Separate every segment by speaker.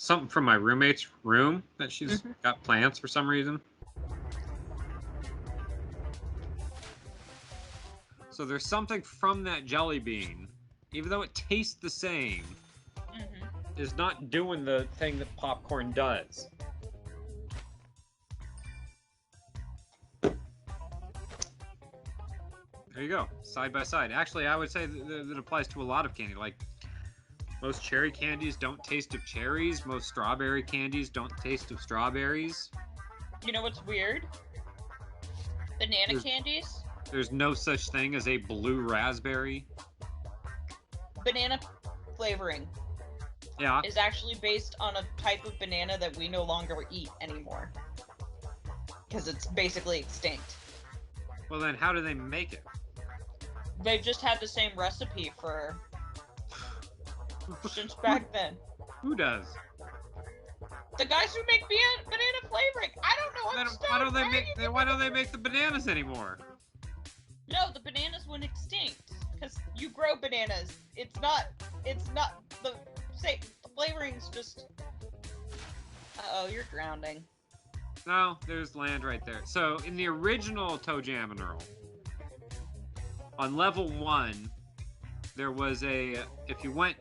Speaker 1: something from my roommate's room that she's got plants for some reason. So there's something from that jelly bean, even though it tastes the same, is not doing the thing that popcorn does. There you go, side by side. Actually, I would say that applies to a lot of candy. Like, most cherry candies don't taste of cherries. Most strawberry candies don't taste of strawberries.
Speaker 2: You know what's weird? Banana candies.
Speaker 1: There's no such thing as a blue raspberry.
Speaker 2: Banana flavoring.
Speaker 1: Yeah.
Speaker 2: Is actually based on a type of banana that we no longer eat anymore. Because it's basically extinct.
Speaker 1: Well, then how do they make it?
Speaker 2: They've just had the same recipe for... since back then.
Speaker 1: Who does?
Speaker 2: The guys who make banana flavoring. I don't know.
Speaker 1: Why don't they make the bananas anymore?
Speaker 2: No, the bananas went extinct because you grow bananas. It's not the same. The flavoring's just. Uh-oh, you're drowning.
Speaker 1: No, there's land right there. So in the original ToeJam and Earl, on level 1, there was a, if you went,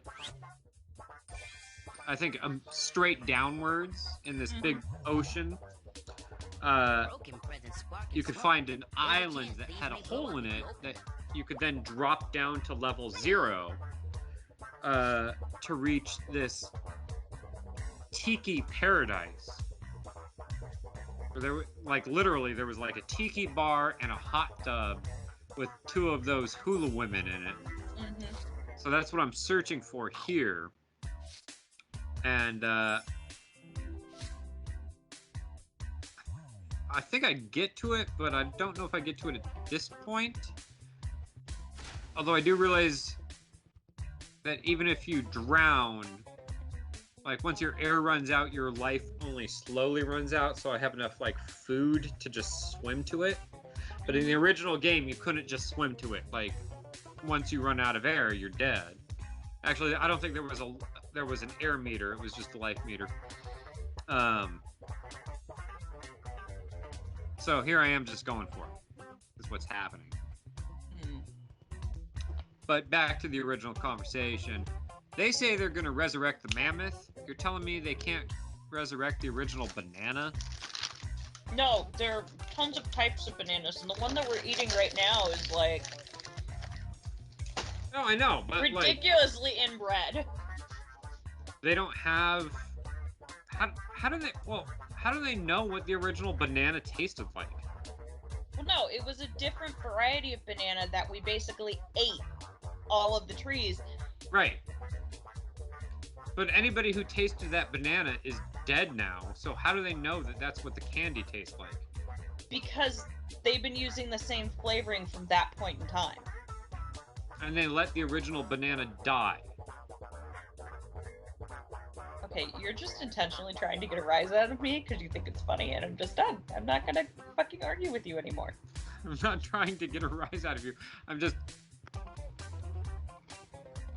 Speaker 1: I think, straight downwards in this big ocean, you could find an island that had a hole in it that you could then drop down to level 0 to reach this tiki paradise. Where there, like, literally, there was like a tiki bar and a hot tub with 2 of those hula women in it. So that's what I'm searching for here. And I think I get to it, but I don't know if I get to it at this point. Although I do realize that even if you drown, like, once your air runs out, your life only slowly runs out, so I have enough, like, food to just swim to it. But in the original game, you couldn't just swim to it. Like, once you run out of air, you're dead. Actually, I don't think there was an air meter. It was just a life meter. So here I am just going for it. Is what's happening. But back to the original conversation. They say they're going to resurrect the mammoth. You're telling me they can't resurrect the original banana?
Speaker 2: No, there are tons of types of bananas, and the one that we're eating right now is, like...
Speaker 1: Oh, I know, but,
Speaker 2: ridiculously inbred.
Speaker 1: They don't have... How do they know what the original banana tasted like?
Speaker 2: Well, no, it was a different variety of banana that we basically ate all of the trees.
Speaker 1: Right. But anybody who tasted that banana is dead now, so how do they know that that's what the candy tastes like?
Speaker 2: Because they've been using the same flavoring from that point in time.
Speaker 1: And they let the original banana die.
Speaker 2: Okay, you're just intentionally trying to get a rise out of me because you think it's funny, and I'm just done. I'm not gonna fucking argue with you anymore.
Speaker 1: I'm not trying to get a rise out of you. I'm just...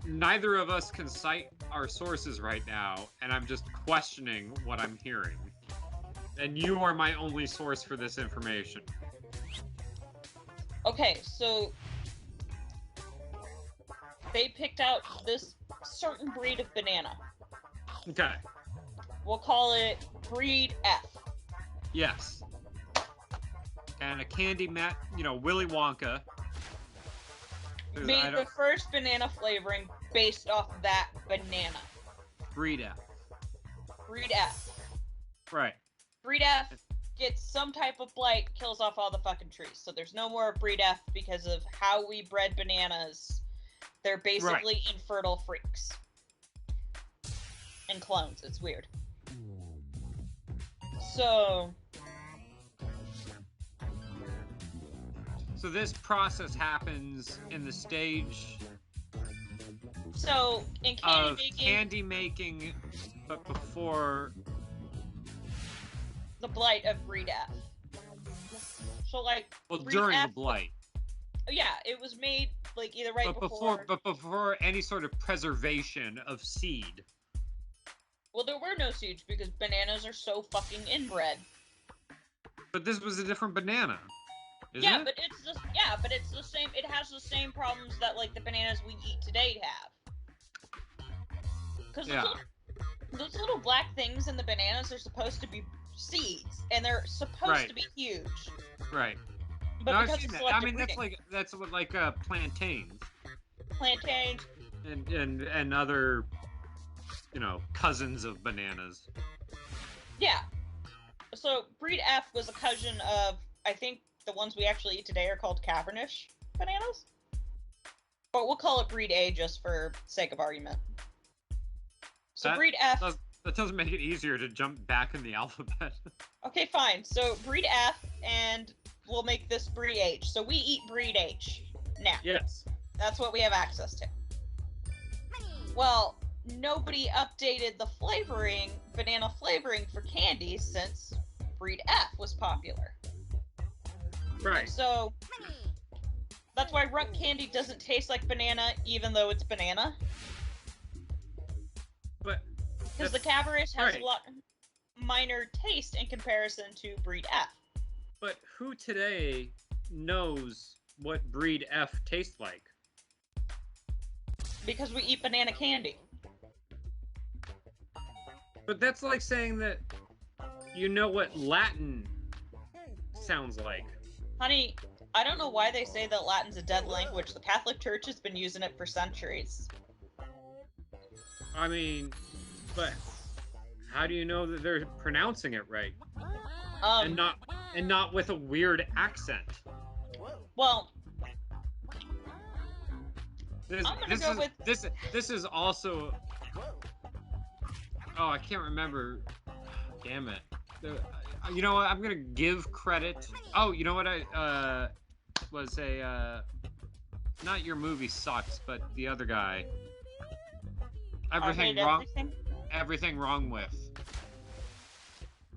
Speaker 1: Neither of us can cite our sources right now, and I'm just questioning what I'm hearing. And you are my only source for this information.
Speaker 2: Okay, so... they picked out this certain breed of banana.
Speaker 1: Okay.
Speaker 2: We'll call it breed F.
Speaker 1: Yes. And a candy mat, Willy Wonka.
Speaker 2: Made the first banana flavoring based off that banana.
Speaker 1: Breed F.
Speaker 2: Breed F.
Speaker 1: Right.
Speaker 2: Breed F gets some type of blight, kills off all the fucking trees. So there's no more Breed F because of how we bred bananas. They're basically infertile freaks. And clones. It's weird. So
Speaker 1: this process happens in the stage
Speaker 2: in
Speaker 1: candy making, but before
Speaker 2: the blight of Breed F. So, like,
Speaker 1: during the blight.
Speaker 2: Yeah, it was made like either before.
Speaker 1: But before any sort of preservation of seed.
Speaker 2: Well, there were no seeds because bananas are so fucking inbred.
Speaker 1: But this was a different banana. Isn't
Speaker 2: Yeah,
Speaker 1: it?
Speaker 2: but it's just but it's the same. It has the same problems that like the bananas we eat today have. Because those little black things in the bananas are supposed to be seeds, and they're supposed to be huge.
Speaker 1: Right.
Speaker 2: But
Speaker 1: No,
Speaker 2: because
Speaker 1: I've seen
Speaker 2: of
Speaker 1: that.
Speaker 2: selective
Speaker 1: I mean,
Speaker 2: breeding,
Speaker 1: that's what like plantains
Speaker 2: plantains.
Speaker 1: and other, you know, cousins of bananas.
Speaker 2: Yeah. So breed F was a cousin of, I think the ones we actually eat today are called Cabernet bananas. But we'll call it breed A just for sake of argument. So breed F.
Speaker 1: That doesn't make it easier to jump back in the alphabet.
Speaker 2: Okay, fine. So breed F, and we'll make this breed H. So we eat breed H now.
Speaker 1: Yes.
Speaker 2: That's what we have access to. Well, nobody updated the flavoring, banana flavoring for candy since breed F was popular.
Speaker 1: Right.
Speaker 2: So that's why rump candy doesn't taste like banana, even though it's banana.
Speaker 1: But
Speaker 2: because the Cabernet has a lot minor taste in comparison to breed F.
Speaker 1: But who today knows what breed F tastes like?
Speaker 2: Because we eat banana candy.
Speaker 1: But that's like saying that you know what Latin sounds like.
Speaker 2: Honey, I don't know why they say that Latin's a dead language. The Catholic Church has been using it for centuries.
Speaker 1: I mean, but how do you know that they're pronouncing it right? And not with a weird accent.
Speaker 2: Well,
Speaker 1: this is also. Oh, I can't remember. Damn it. You know what? I'm gonna give credit. Oh, you know what? I was a not Your Movie Sucks, but the other guy. Everything wrong. Everything wrong with.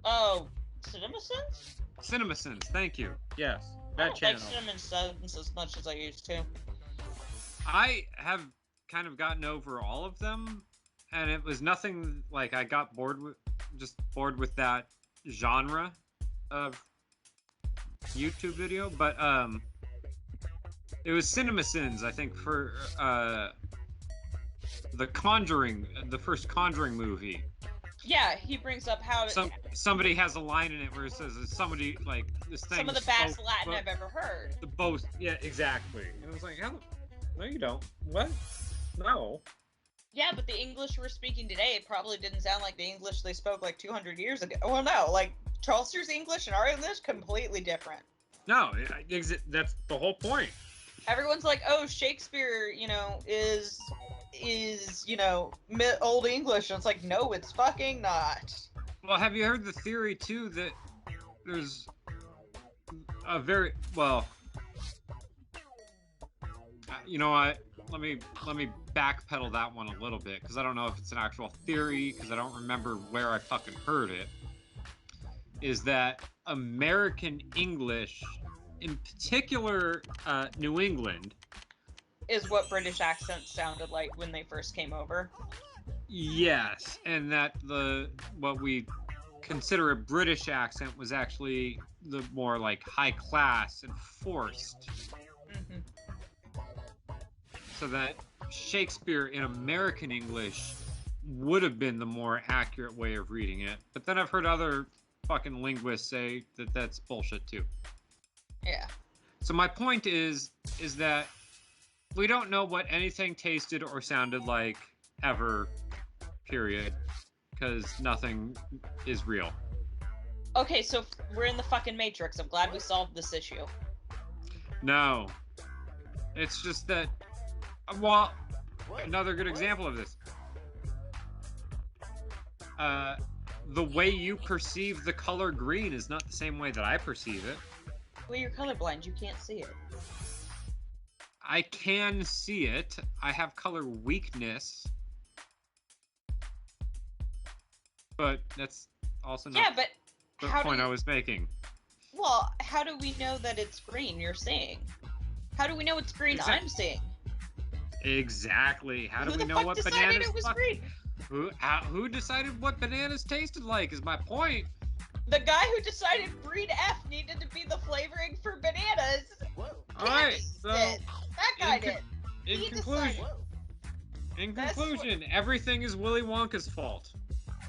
Speaker 2: Oh, CinemaSins?
Speaker 1: CinemaSins, thank you. Yes, that
Speaker 2: I don't
Speaker 1: channel.
Speaker 2: like CinemaSins as much as I used to.
Speaker 1: I have kind of gotten over all of them, and it was nothing like I got bored with that genre of YouTube video, but it was CinemaSins, I think, for the Conjuring, the first Conjuring movie.
Speaker 2: Yeah, he brings up how
Speaker 1: somebody has a line in it where it says somebody like this thing.
Speaker 2: Some of the best Latin I've ever heard.
Speaker 1: The boast, yeah, exactly. And I was like, no, you don't. What? No.
Speaker 2: Yeah, but the English we're speaking today probably didn't sound like the English they spoke like 200 years ago. Well, no, like Chaucer's English and our English completely different.
Speaker 1: No, that's the whole point.
Speaker 2: Everyone's like, oh, Shakespeare, is Old English, and it's like, no, it's fucking not.
Speaker 1: Well, have you heard the theory too that there's a very you know what? Let me backpedal that one a little bit because I don't know if it's an actual theory because I don't remember where I fucking heard it. Is that American English, in particular, New England,
Speaker 2: is what British accents sounded like when they first came over.
Speaker 1: Yes, and that what we consider a British accent was actually the more like high class and forced.
Speaker 2: Mm-hmm.
Speaker 1: So that Shakespeare in American English would have been the more accurate way of reading it. But then I've heard other fucking linguists say that that's bullshit too.
Speaker 2: Yeah.
Speaker 1: So my point is that we don't know what anything tasted or sounded like ever, period, because nothing is real.
Speaker 2: Okay, so we're in the fucking Matrix. I'm glad we solved this issue.
Speaker 1: No. It's just that, well, another good example of this. The way you perceive the color green is not the same way that I perceive it.
Speaker 2: Well, you're colorblind. You can't see it.
Speaker 1: I can see it. I have color weakness. But that's also not the point I was making.
Speaker 2: Well, how do we know that it's green you're seeing? How do we know it's green I'm seeing?
Speaker 1: Exactly. How do we know what
Speaker 2: bananas
Speaker 1: bananas
Speaker 2: it was green?
Speaker 1: Who decided what bananas tasted like? Is my point.
Speaker 2: The guy who decided breed F needed to be the flavoring for bananas.
Speaker 1: All right, so
Speaker 2: That guy did.
Speaker 1: In
Speaker 2: He
Speaker 1: conclusion,
Speaker 2: decided.
Speaker 1: everything is Willy Wonka's fault.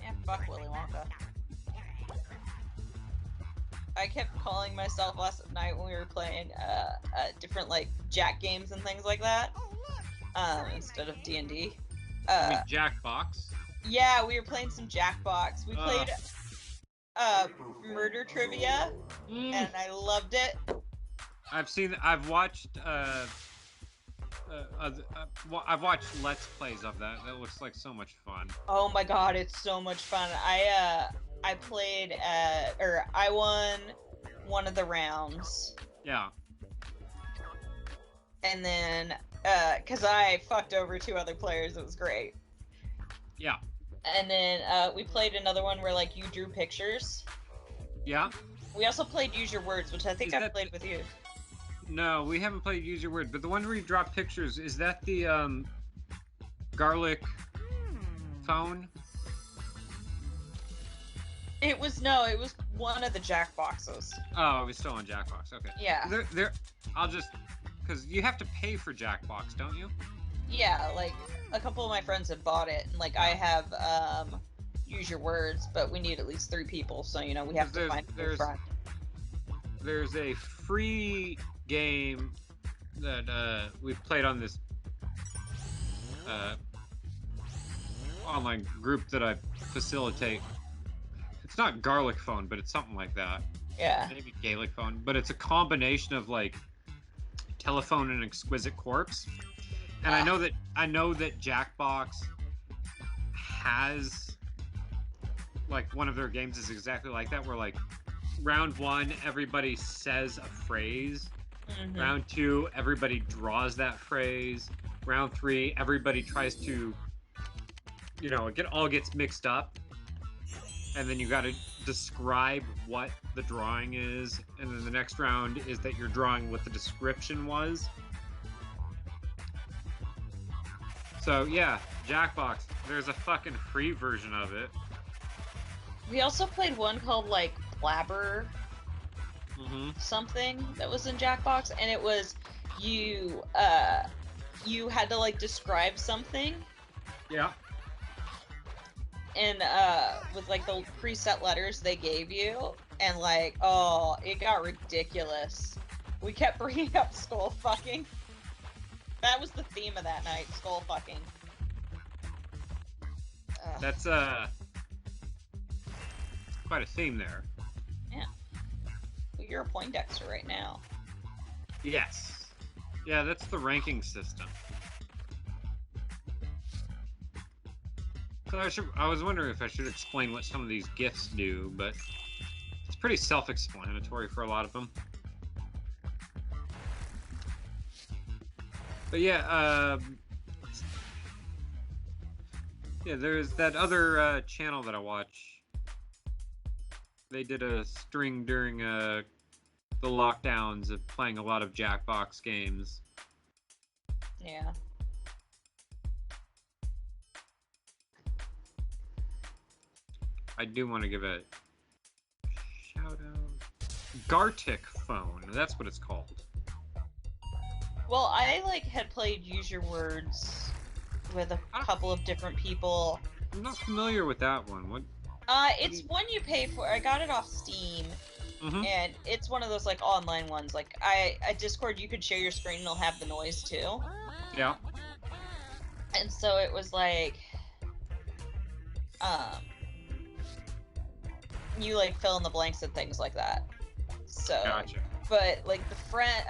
Speaker 2: Yeah, fuck Willy Wonka. I kept calling myself last night when we were playing different like Jack games and things like that, instead of D&D.
Speaker 1: I mean, Jackbox.
Speaker 2: Yeah, we were playing some Jackbox. We played murder trivia, and I loved it.
Speaker 1: I've watched I've watched Let's Plays of that. That looks like so much fun.
Speaker 2: Oh my god, it's so much fun. I played I won one of the rounds.
Speaker 1: Yeah.
Speaker 2: And then cuz I fucked over 2 other players, it was great.
Speaker 1: Yeah.
Speaker 2: And then we played another one where like you drew pictures.
Speaker 1: Yeah.
Speaker 2: We also played Use Your Words, which I think I played with you.
Speaker 1: No, we haven't played Use Your Word, but the one where you draw pictures, is that the garlic phone?
Speaker 2: It was one of the Jackboxes.
Speaker 1: Oh, it was still on Jackbox. Okay.
Speaker 2: Yeah.
Speaker 1: I'll just, because you have to pay for Jackbox, don't you?
Speaker 2: Yeah, like a couple of my friends have bought it, and like I have Use Your Words, but we need at least 3 people, so you know we have to find a friend.
Speaker 1: There's a free game that we've played on this online group that I facilitate. It's not garlic phone, but it's something like that.
Speaker 2: Yeah.
Speaker 1: Maybe Gaelic phone, but it's a combination of like telephone and exquisite corpse. And I know that Jackbox has like one of their games is exactly like that, where like round 1 everybody says a phrase, round 2 everybody draws that phrase, round 3 everybody tries to, you know, it all gets mixed up, and then you got to describe what the drawing is, and then the next round is that you're drawing what the description was. So yeah, Jackbox. There's a fucking free version of it.
Speaker 2: We also played one called like Blabber something that was in Jackbox, and it was you had to like describe something.
Speaker 1: Yeah.
Speaker 2: And with like the preset letters they gave you, and like, oh, it got ridiculous. We kept bringing up skull fucking. That was the theme of that night, skull fucking.
Speaker 1: That's quite a theme there.
Speaker 2: Yeah. Well, you're a Poindexter right now.
Speaker 1: Yes. Yeah, that's the ranking system. So I was wondering if I should explain what some of these gifts do, but it's pretty self-explanatory for a lot of them. But yeah, there's that other channel that I watch. They did a string during the lockdowns of playing a lot of Jackbox games.
Speaker 2: Yeah.
Speaker 1: I do want to give a shout out. Gartic Phone, that's what it's called.
Speaker 2: Well, I like had played Use Your Words with a couple of different people.
Speaker 1: I'm not familiar with that one. What?
Speaker 2: It's one you pay for. I got it off Steam, and it's one of those like online ones. Like at Discord, you could share your screen and it'll have the noise too.
Speaker 1: Yeah.
Speaker 2: And so it was like, you like fill in the blanks and things like that. So.
Speaker 1: Gotcha.
Speaker 2: But like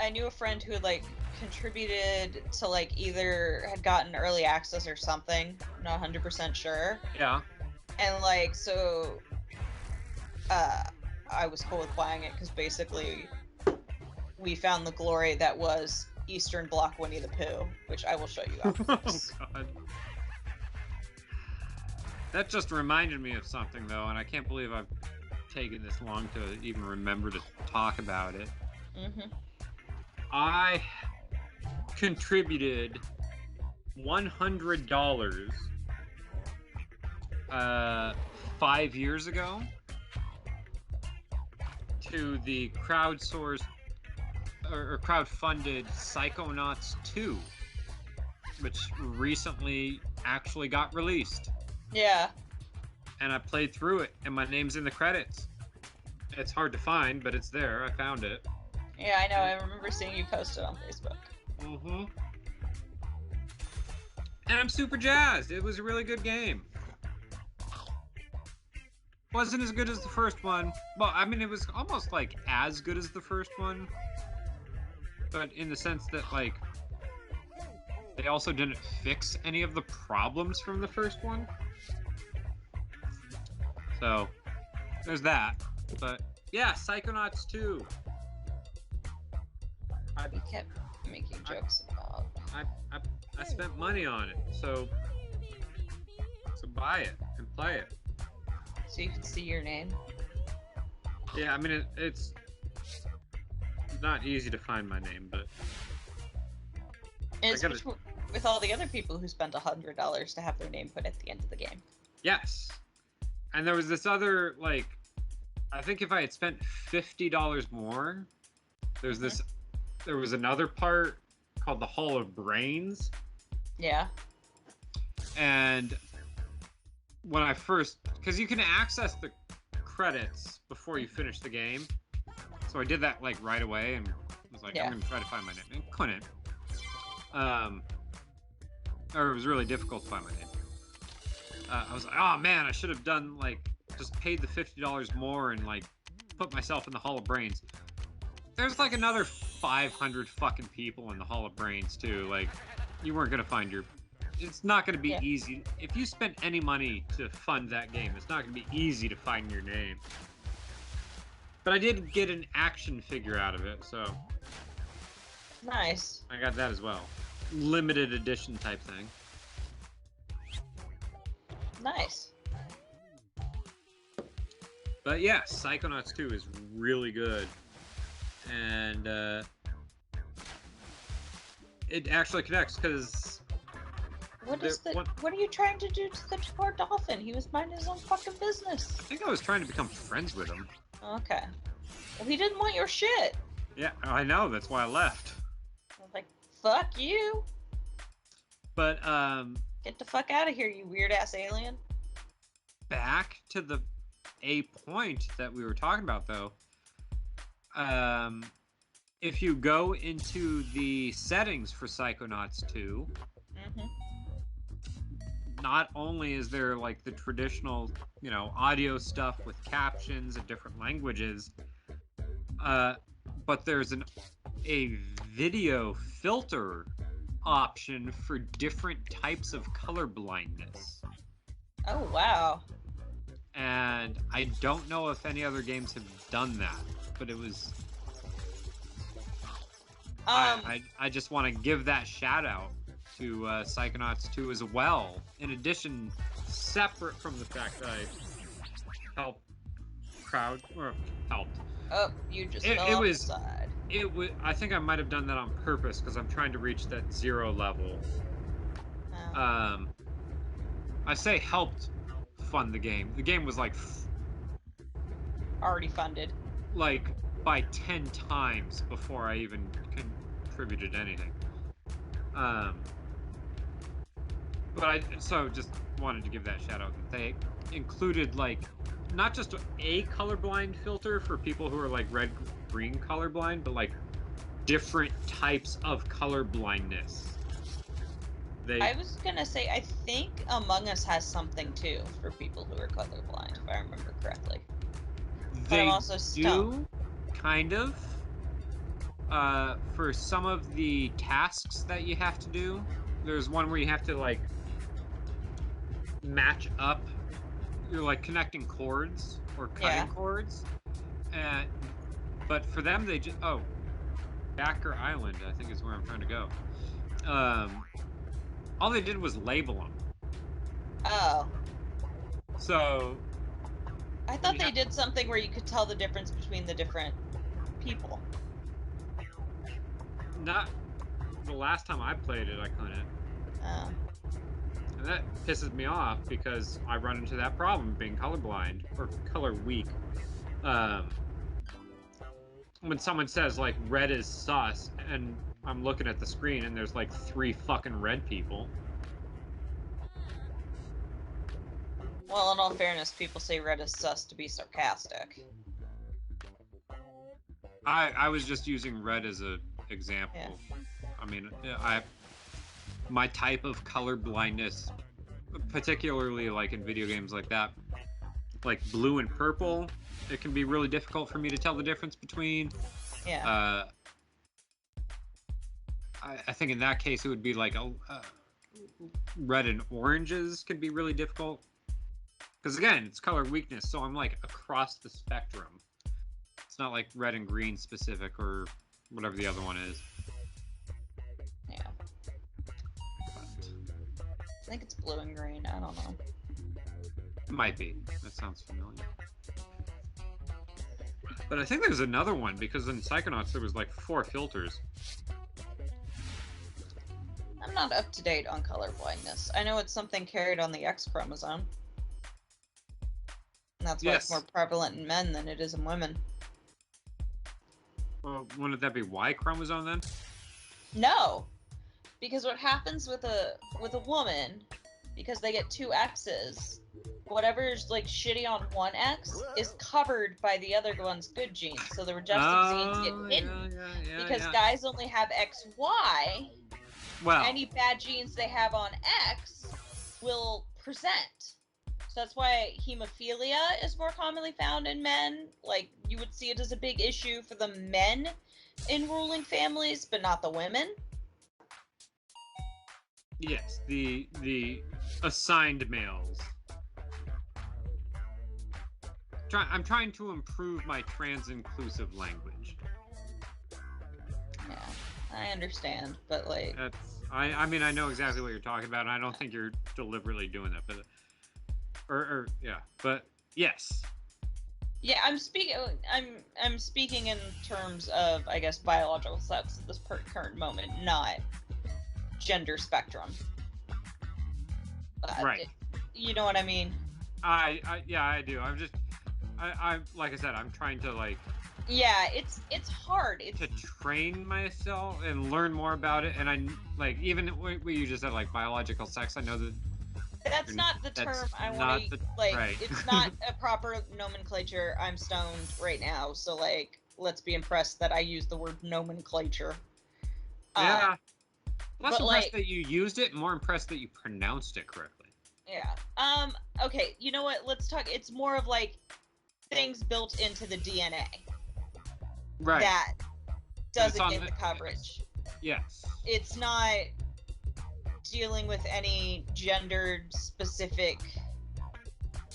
Speaker 2: I knew a friend who like contributed to like either had gotten early access or something. I'm not 100% sure.
Speaker 1: Yeah.
Speaker 2: And like so, I was cool with buying it because basically we found the glory that was Eastern Bloc Winnie the Pooh, which I will show you after this.
Speaker 1: Oh God. That just reminded me of something though, and I can't believe I've taken this long to even remember to talk about it. I contributed $100 5 years ago to the crowdsourced or crowdfunded Psychonauts 2, which recently actually got released.
Speaker 2: Yeah.
Speaker 1: And I played through it, and my name's in the credits. It's hard to find, but it's there. I found it.
Speaker 2: Yeah, I know. I remember seeing you post it on Facebook.
Speaker 1: Mm-hmm. And I'm super jazzed. It was a really good game. Wasn't as good as the first one. Well, I mean, it was almost like as good as the first one. But in the sense that, like, they also didn't fix any of the problems from the first one. So, there's that. But, yeah, Psychonauts 2.
Speaker 2: We kept making jokes about...
Speaker 1: I spent money on it, so buy it and play it.
Speaker 2: So you can see your name?
Speaker 1: Yeah, I mean, it's not easy to find my name, but...
Speaker 2: And it's with all the other people who spent $100 to have their name put at the end of the game.
Speaker 1: Yes. And there was this other, like, I think if I had spent $50 more, there was another part called the Hall of Brains.
Speaker 2: Yeah.
Speaker 1: And when I first, because you can access the credits before you finish the game, so I did that like right away and was like, I'm gonna try to find my name, and couldn't. Or it was really difficult to find my name. I was like, oh man, I should have done like just paid the $50 more and like put myself in the Hall of Brains. There's like another 500 fucking people in the Hall of Brains too. Like, you weren't gonna find your. It's not gonna be easy if you spent any money to fund that game. It's not gonna be easy to find your name. But I did get an action figure out of it, so.
Speaker 2: Nice.
Speaker 1: I got that as well. Limited edition type thing.
Speaker 2: Nice.
Speaker 1: But yeah, Psychonauts 2 is really good. And it actually connects because
Speaker 2: what are you trying to do to the poor dolphin? He was minding his own fucking business.
Speaker 1: I think I was trying to become friends with him.
Speaker 2: Okay. Well, he didn't want your shit.
Speaker 1: Yeah, I know. That's why I left.
Speaker 2: I was like, fuck you.
Speaker 1: But
Speaker 2: get the fuck out of here, you weird ass alien.
Speaker 1: Back to a point that we were talking about though. If you go into the settings for Psychonauts 2, not only is there like the traditional, audio stuff with captions and different languages, but there's a video filter option for different types of color blindness.
Speaker 2: Oh, wow.
Speaker 1: And I don't know if any other games have done that, but it was... I just want to give that shout out to Psychonauts 2 as well. In addition, separate from the fact that I helped helped.
Speaker 2: Oh, you just fell off the side.
Speaker 1: I think I might have done that on purpose because I'm trying to reach that 0 level.
Speaker 2: Oh.
Speaker 1: I say helped fund the game. The game was like
Speaker 2: already funded.
Speaker 1: Like by 10 times before I even contributed anything. But I just wanted to give that shout out that they included like not just a colorblind filter for people who are like red-green colorblind, but like different types of colorblindness. I
Speaker 2: was gonna say, I think Among Us has something too for people who are colorblind, if I remember correctly. But I'm also stumped.
Speaker 1: Kind of. For some of the tasks that you have to do, there's one where you have to like match up. You're like connecting chords or cutting chords, but for them they just Backer Island I think is where I'm trying to go. All they did was label them.
Speaker 2: Oh.
Speaker 1: So.
Speaker 2: I thought they did something where you could tell the difference between the different people.
Speaker 1: Not the last time I played it, I couldn't.
Speaker 2: Oh.
Speaker 1: And that pisses me off because I run into that problem being colorblind or color weak. When someone says like red is sus, and I'm looking at the screen and there's like 3 fucking red people.
Speaker 2: Well, in all fairness, people say red is sus to be sarcastic.
Speaker 1: I was just using red as an example.
Speaker 2: Yeah.
Speaker 1: I mean, my type of color blindness, particularly like in video games like that, like blue and purple, it can be really difficult for me to tell the difference between.
Speaker 2: Yeah.
Speaker 1: I think in that case it would be like red and oranges can be really difficult. Because again, it's color weakness, so I'm like across the spectrum. It's not like red and green specific or whatever the other one is.
Speaker 2: Yeah. I think it's blue and green. I don't know.
Speaker 1: It might be. That sounds familiar. But I think there's another one, because in Psychonauts there was like 4 filters.
Speaker 2: I'm not up to date on color blindness. I know it's something carried on the X chromosome. And that's why it's more prevalent in men than it is in women.
Speaker 1: Well, wouldn't that be Y chromosome then?
Speaker 2: No, because what happens with a woman, because they get 2 X's, whatever's like shitty on one X is covered by the other one's good genes, so the recessive genes get hidden. Because guys only have XY.
Speaker 1: Well,
Speaker 2: any bad genes they have on X will present. So that's why hemophilia is more commonly found in men. Like, you would see it as a big issue for the men in ruling families, but not the women.
Speaker 1: Yes, the assigned males. I'm trying to improve my trans-inclusive language.
Speaker 2: Yeah, I understand, but like...
Speaker 1: I mean, I know exactly what you're talking about, and I don't think you're deliberately doing that, but... yeah, but yes.
Speaker 2: Yeah, I'm speaking in terms of, I guess, biological sex at this current moment, not gender spectrum.
Speaker 1: Right.
Speaker 2: You know what I mean?
Speaker 1: Yeah, I do. I'm like I said, I'm trying to like.
Speaker 2: Yeah, it's hard.
Speaker 1: To train myself and learn more about it, and I like even what you just said, like biological sex. I know that.
Speaker 2: That's not the term I want to like. Right. It's not a proper nomenclature. I'm stoned right now, so like, let's be impressed that I use the word nomenclature.
Speaker 1: Yeah. Less impressed that you used it, more impressed that you pronounced it correctly.
Speaker 2: Yeah. Okay. You know what? Let's talk. It's more of like things built into the DNA.
Speaker 1: Right.
Speaker 2: That doesn't get the coverage.
Speaker 1: Yes.
Speaker 2: It's not dealing with any gendered specific.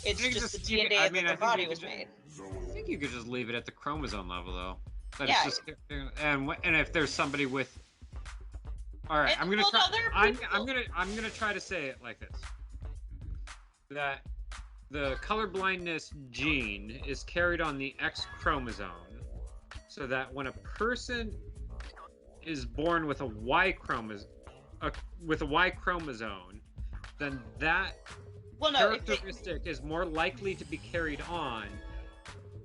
Speaker 2: It's just the DNA that the body was made.
Speaker 1: I think you could just leave it at the chromosome level, though. That
Speaker 2: yeah.
Speaker 1: It's just, and if there's somebody with. All right, I'm gonna try. I'm gonna try to say it like this. That the colorblindness gene is carried on the X chromosome, so that when a person is born with a Y chromosome, then that characteristic is more likely to be carried on.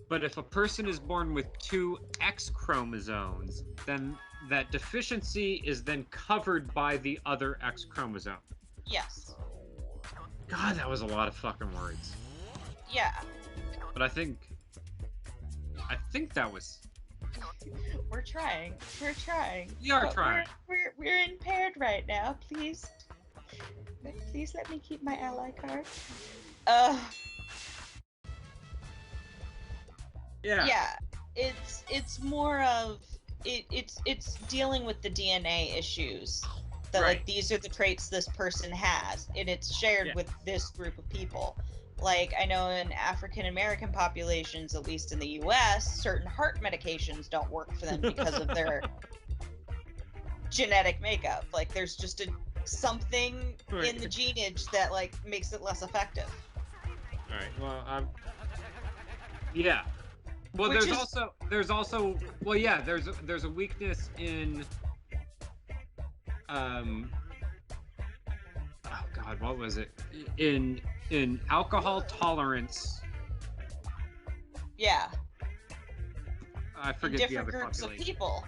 Speaker 1: But if a person is born with 2 X chromosomes, then that deficiency is then covered by the other X chromosome.
Speaker 2: Yes.
Speaker 1: God, that was a lot of fucking words.
Speaker 2: Yeah.
Speaker 1: But I think that was...
Speaker 2: We're trying. We're trying.
Speaker 1: We are trying.
Speaker 2: We're impaired right now. Please let me keep my ally card.
Speaker 1: Yeah.
Speaker 2: Yeah. It's more of it's dealing with the DNA issues. That like these are the traits this person has, and it's shared with this group of people. Like, I know in African American populations, at least in the US, certain heart medications don't work for them because of their genetic makeup. Like, there's just something in the geneage that like makes it less effective.
Speaker 1: All right. Well, yeah. Well, there's also well, yeah. There's a weakness in. Oh God, what was it? In alcohol tolerance.
Speaker 2: Yeah.
Speaker 1: I forget
Speaker 2: in
Speaker 1: the
Speaker 2: different
Speaker 1: other
Speaker 2: groups of
Speaker 1: population.
Speaker 2: people.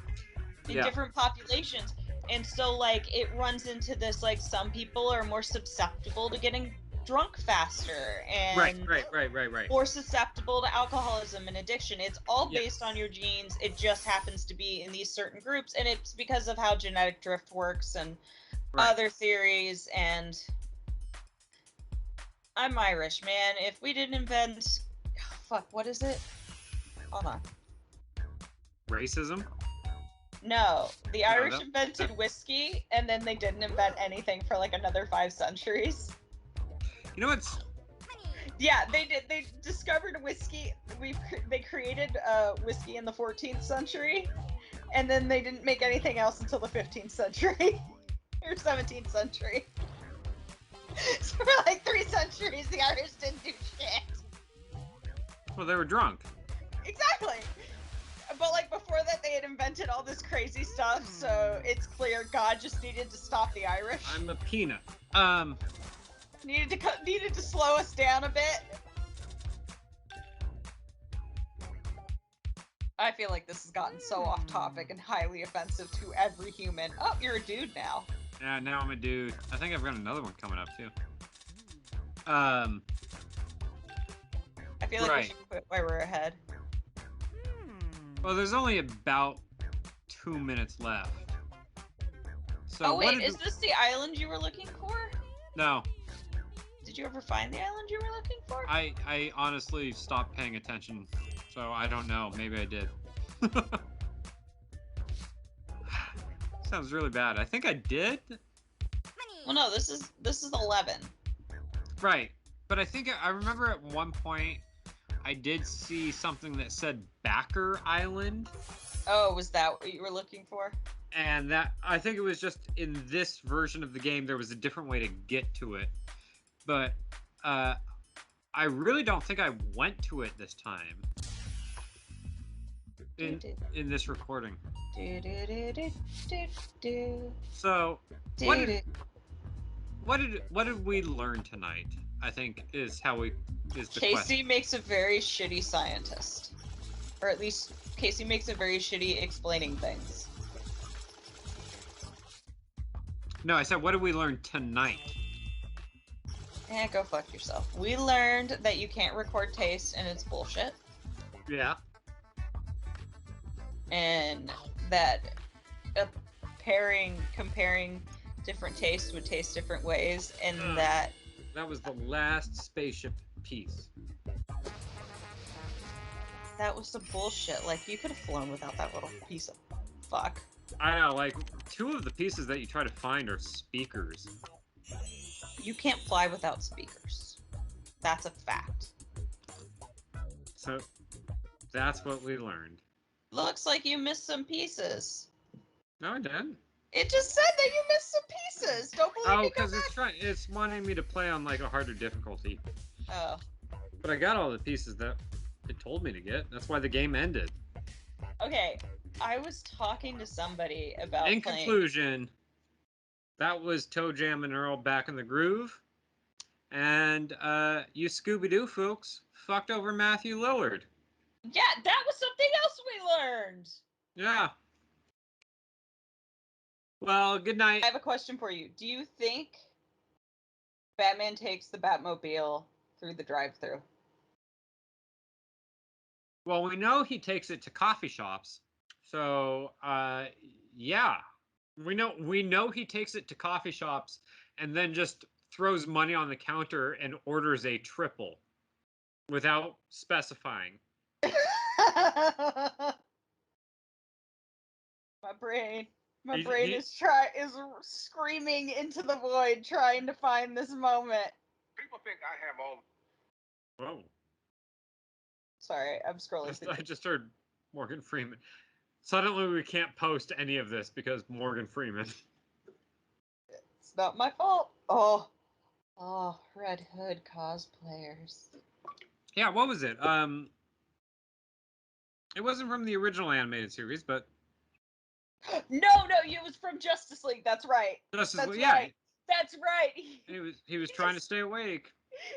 Speaker 2: In
Speaker 1: Yeah.
Speaker 2: different populations. And so, like, it runs into this, like, some people are more susceptible to getting drunk faster and
Speaker 1: Right.
Speaker 2: more susceptible to alcoholism and addiction. It's all
Speaker 1: Yeah.
Speaker 2: based on your genes. It just happens to be in these certain groups, and it's because of how genetic drift works and other theories. And I'm Irish, man. If we didn't invent... fuck, what is it? Hold on.
Speaker 1: Racism?
Speaker 2: No, the Irish invented whiskey, and then they didn't invent anything for like another 5 centuries.
Speaker 1: You know what's...
Speaker 2: Yeah, they did. They discovered whiskey. They created whiskey in the 14th century, and then they didn't make anything else until the 15th century or 17th century. So for like 3 centuries, the Irish didn't do shit.
Speaker 1: Well, they were drunk.
Speaker 2: Exactly. But like before that, they had invented all this crazy stuff, so it's clear God just needed to stop the Irish.
Speaker 1: I'm a peanut.
Speaker 2: Needed to slow us down a bit. I feel like this has gotten so off topic and highly offensive to every human. Oh, you're a dude now.
Speaker 1: Yeah, now I'm a dude. I think I've got another one coming up too.
Speaker 2: I feel like we should quit while we're ahead.
Speaker 1: Well, there's only about 2 minutes left. So
Speaker 2: oh wait, is this the island you were looking for?
Speaker 1: No.
Speaker 2: Did you ever find the island you were looking for?
Speaker 1: I honestly stopped paying attention, so I don't know. Maybe I did. Sounds really bad. I think I did.
Speaker 2: Well, no, this is 11.
Speaker 1: Right, but I think I remember at one point I did see something that said Backer Island.
Speaker 2: Oh, was that what you were looking for?
Speaker 1: And that, I think it was just in this version of the game, there was a different way to get to it. But I really don't think I went to it this time. In this recording. So, what did we learn tonight? I think is the
Speaker 2: Kasey
Speaker 1: question.
Speaker 2: makes a very shitty scientist. Or at least Kasey makes a very shitty explaining things.
Speaker 1: No, I said what did we learn tonight?
Speaker 2: Go fuck yourself. We learned that you can't record taste and it's bullshit.
Speaker 1: Yeah.
Speaker 2: And that comparing different tastes would taste different ways, and that
Speaker 1: was the last spaceship piece.
Speaker 2: That was some bullshit. Like, you could have flown without that little piece of fuck.
Speaker 1: I know, like, 2 of the pieces that you try to find are speakers.
Speaker 2: You can't fly without speakers. That's a fact.
Speaker 1: So, that's what we learned.
Speaker 2: Looks like you missed some pieces.
Speaker 1: No, I didn't.
Speaker 2: It just said that you missed some pieces. Don't believe me?
Speaker 1: Oh, because it's wanting me to play on, like, a harder difficulty.
Speaker 2: Oh.
Speaker 1: But I got all the pieces that it told me to get. That's why the game ended.
Speaker 2: Okay, I was talking to somebody about
Speaker 1: In conclusion, that was ToeJam and Earl back in the groove. And you Scooby-Doo folks fucked over Matthew Lillard.
Speaker 2: Yeah, that was something else we learned.
Speaker 1: Yeah. Well, good night.
Speaker 2: I have a question for you. Do you think Batman takes the Batmobile through the drive-thru?
Speaker 1: Well, we know he takes it to coffee shops. So, yeah. We know he takes it to coffee shops and then just throws money on the counter and orders a triple without specifying.
Speaker 2: My brain is screaming into the void, trying to find this moment.
Speaker 3: People think I have all.
Speaker 1: Whoa!
Speaker 2: Sorry, I'm scrolling.
Speaker 1: I just heard Morgan Freeman. Suddenly, we can't post any of this because Morgan Freeman.
Speaker 2: It's not my fault. Oh, Red Hood cosplayers.
Speaker 1: Yeah, what was it? It wasn't from the original animated series, but
Speaker 2: no, it was from Justice League. That's right.
Speaker 1: Justice League,
Speaker 2: Right. That's right.
Speaker 1: He was trying to stay awake.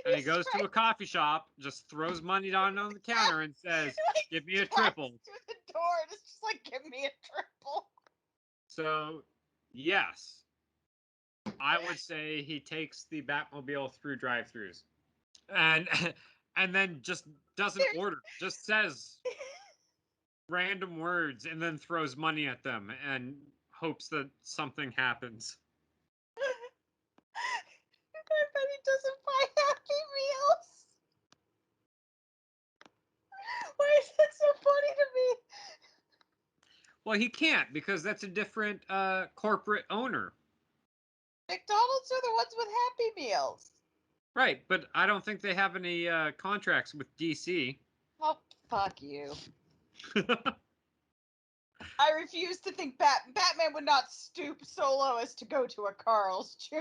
Speaker 1: And he goes to a coffee shop, just throws money down on the counter and says,
Speaker 2: Like,
Speaker 1: "Give me a
Speaker 2: drives
Speaker 1: triple."
Speaker 2: through the door and it's just like, give me a triple.
Speaker 1: So, yes, I would say he takes the Batmobile through drive-thrus, and and then just doesn't order, just says random words and then throws money at them and hopes that something happens.
Speaker 2: I bet he doesn't buy Happy Meals. Why is that so funny to me?
Speaker 1: Well, he can't because that's a different corporate owner.
Speaker 2: McDonald's are the ones with Happy Meals.
Speaker 1: Right, but I don't think they have any contracts with DC.
Speaker 2: Oh, fuck you. I refuse to think Batman would not stoop so low as to go to a Carl's Jr.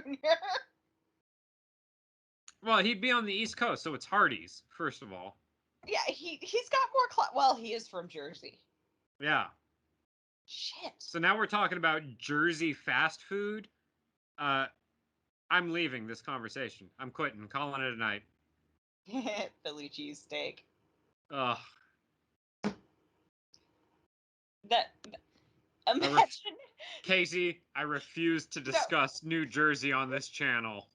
Speaker 1: Well, he'd be on the East Coast, so it's Hardee's, first of all.
Speaker 2: Yeah, he's got more well, he is from Jersey.
Speaker 1: Yeah.
Speaker 2: Shit.
Speaker 1: So now we're talking about Jersey fast food. I'm leaving this conversation. I'm quitting. Calling it a night.
Speaker 2: Philly cheesesteak.
Speaker 1: Ugh.
Speaker 2: Imagine.
Speaker 1: Kasey, I refuse to discuss New Jersey on this channel.